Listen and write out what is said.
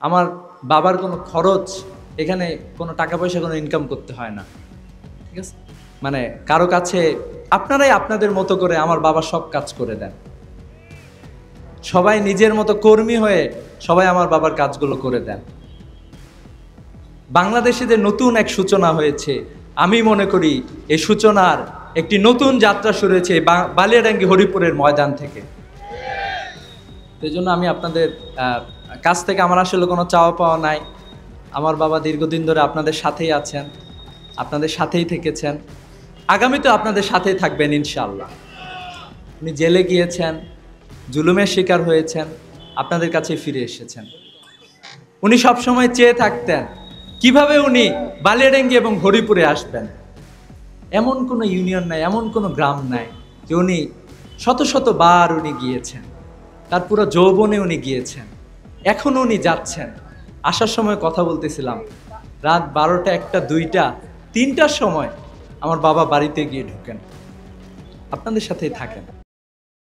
আমার বাবার কোনো খরচ, এখানে কোনো টাকা পয়সা কোনো ইনকাম করতে হয় না, ঠিক আছে? মানে কারো কাছে আপনারাই আপনাদের মতো করে আমার বাবা সব কাজ করে দেন। সবাই নিজের মতো কর্মী হয়ে সবাই আমার বাবার কাজগুলো করে দেন। বাংলাদেশে যে নতুন এক সূচনা হয়েছে, আমি মনে করি এই সূচনার একটি নতুন যাত্রা শুরু হয়েছে বালিয়াডাঙ্গি হরিপুরের ময়দান থেকে। সেই জন্য আমি আপনাদের কাছ থেকে আমার আসলে কোনো চাওয়া পাওয়া নাই। আমার বাবা দীর্ঘদিন ধরে আপনাদের সাথেই আছেন, আপনাদের সাথেই থেকেছেন, আগামীতেও আপনাদের সাথেই থাকবেন ইনশাআল্লাহ। উনি জেলে গিয়েছেন, জুলুমের শিকার হয়েছেন, আপনাদের কাছে ফিরে এসেছেন। উনি সবসময় চেয়ে থাকতেন কিভাবে উনি বালিয়াডাঙ্গি এবং হরিপুরে আসবেন। এমন কোনো ইউনিয়ন নাই, এমন কোনো গ্রাম নাই যে উনি শত শত বার উনি গিয়েছেন, তার পুরো যৌবনে উনি গিয়েছেন, এখনো উনি যাচ্ছেন। আসার সময় কথা বলতেছিলাম, রাত 12টা, 1টা, 2টা, 3টার সময় আমার বাবা বাড়িতে গিয়ে ঢুকেন, আপনাদের সাথেই থাকেন।